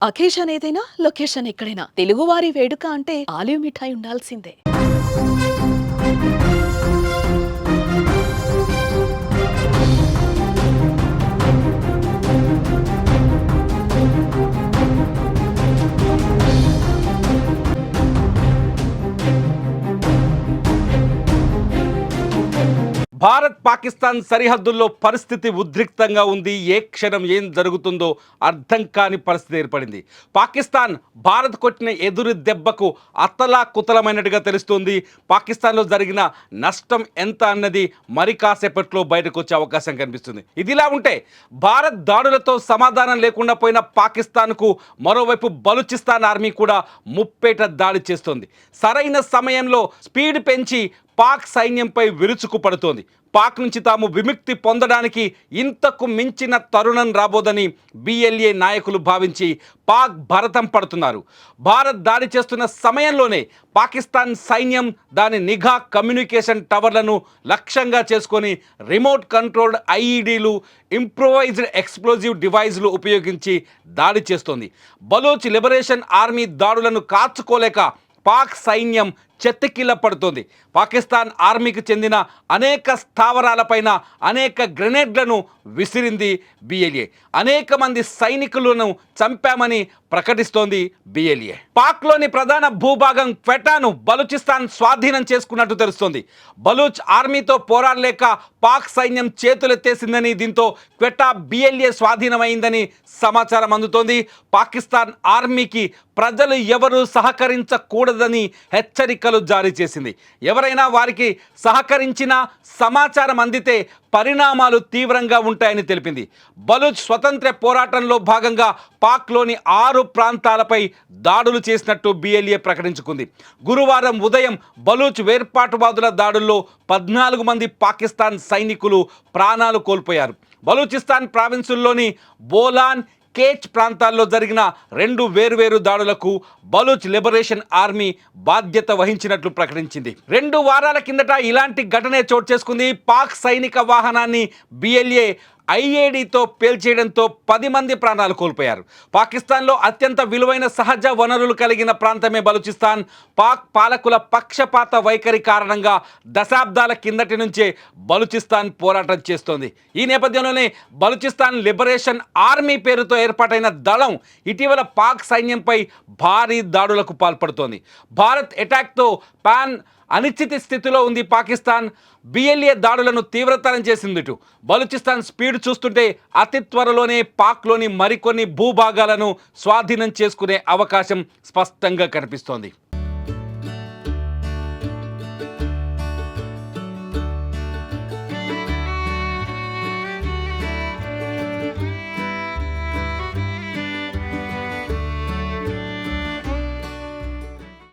Occasion ఏదైనా location ఎక్కడైనా తెలుగువారి వేడుక అంటే ఆలివ్ మిఠాయి ఉండాల్సిందే. భారత్ పాకిస్తాన్ సరిహద్దుల్లో పరిస్థితి ఉద్రిక్తంగా ఉంది. ఏ క్షణం ఏం జరుగుతుందో అర్థం కాని పరిస్థితి ఏర్పడింది. పాకిస్తాన్ భారత్ కొట్టిన ఎదురు దెబ్బకు అతలాకుతలమైనట్టుగా తెలుస్తుంది. పాకిస్తాన్లో జరిగిన నష్టం ఎంత అన్నది మరి కాసేపట్లో బయటకు వచ్చే అవకాశం కనిపిస్తుంది. ఇదిలా ఉంటే భారత్ దాడులతో సమాధానం లేకుండా పోయిన పాకిస్తాన్కు మరోవైపు బలూచిస్తాన్ ఆర్మీ కూడా ముప్పేట దాడి చేస్తోంది. సరైన సమయంలో స్పీడ్ పెంచి పాక్ సైన్యంపై విరుచుకుపడుతోంది. పాక్ నుంచి తాము విముక్తి పొందడానికి ఇంతకు మించిన తరుణం రాబోదని బిఎల్ఏ నాయకులు భావించి పాక్ భరతం పడుతున్నారు. భారత్ దాడి చేస్తున్న సమయంలోనే పాకిస్తాన్ సైన్యం దాని నిఘా కమ్యూనికేషన్ టవర్లను లక్ష్యంగా చేసుకొని రిమోట్ కంట్రోల్డ్ ఐఈడీలు, ఇంప్రూవైజ్డ్ ఎక్స్ప్లోజివ్ డివైజ్లు ఉపయోగించి దాడి చేస్తోంది. బలూచ్ లిబరేషన్ ఆర్మీ దాడులను కాచుకోలేక పాక్ సైన్యం చెత్తకిల్ల పడుతోంది. పాకిస్తాన్ ఆర్మీకి చెందిన అనేక స్థావరాలపైన అనేక గ్రెనేడ్లను విసిరింది బిఎల్ఏ. అనేక మంది సైనికులను చంపామని ప్రకటిస్తోంది బిఎల్ఏ. పాక్లోని ప్రధాన భూభాగం క్వెటాను బలూచిస్తాన్ స్వాధీనం చేసుకున్నట్టు తెలుస్తోంది. బలూచ్ ఆర్మీతో పోరాడలేక పాక్ సైన్యం చేతులెత్తేసిందని, దీంతో క్వెటా బిఎల్ఏ స్వాధీనమైందని సమాచారం అందుతోంది. పాకిస్తాన్ ఆర్మీకి ప్రజలు ఎవరూ సహకరించకూడదని హెచ్చరికలు జారీ చేసింది. ఎవరైనా వారికి సహకరించిన సమాచారం అందితే పరిణామాలు తీవ్రంగా ఉంటాయని తెలిపింది. బలూచ్ స్వతంత్ర పోరాటంలో భాగంగా పాక్లోని 6 ప్రాంతాలపై దాడులు చేసినట్టు బిఎల్ఏ ప్రకటించుకుంది. గురువారం ఉదయం బలూచ్ వేర్పాటువాదుల దాడుల్లో 14 మంది పాకిస్తాన్ సైనికులు ప్రాణాలు కోల్పోయారు. బలూచిస్తాన్ ప్రావిన్సుల్లోని బోలాన్, కేచ్ ప్రాంతాల్లో జరిగిన 2 వేర్వేరు దాడులకు బలూచ్ లిబరేషన్ ఆర్మీ బాధ్యత వహించినట్లు ప్రకటించింది. 2 వారాల కిందట ఇలాంటి ఘటనే చోటు చేసుకుంది. పాక్ సైనిక వాహనాన్ని బిఎల్ఏ ఐఏడీతో పేల్చేయడంతో 10 మంది ప్రాణాలు కోల్పోయారు. పాకిస్తాన్లో అత్యంత విలువైన సహజ వనరులు కలిగిన ప్రాంతమే బలూచిస్తాన్. పాక్ పాలకుల పక్షపాత వైఖరి కారణంగా దశాబ్దాల కిందటి నుంచే బలూచిస్తాన్ పోరాటం చేస్తోంది. ఈ నేపథ్యంలోనే బలూచిస్తాన్ లిబరేషన్ ఆర్మీ పేరుతో ఏర్పాటైన దళం ఇటీవల పాక్ సైన్యంపై భారీ దాడులకు పాల్పడుతోంది. భారత్ అటాక్తో పాన్ అనిశ్చిత స్థితిలో ఉంది పాకిస్తాన్. బిఎల్ఏ దాడులను తీవ్రతరం చేసింది. బలూచిస్తాన్ స్పీడ్ చూస్తుంటే అతి త్వరలోనే పాక్లోని మరికొన్ని భూభాగాలను స్వాధీనం చేసుకునే అవకాశం స్పష్టంగా కనిపిస్తోంది.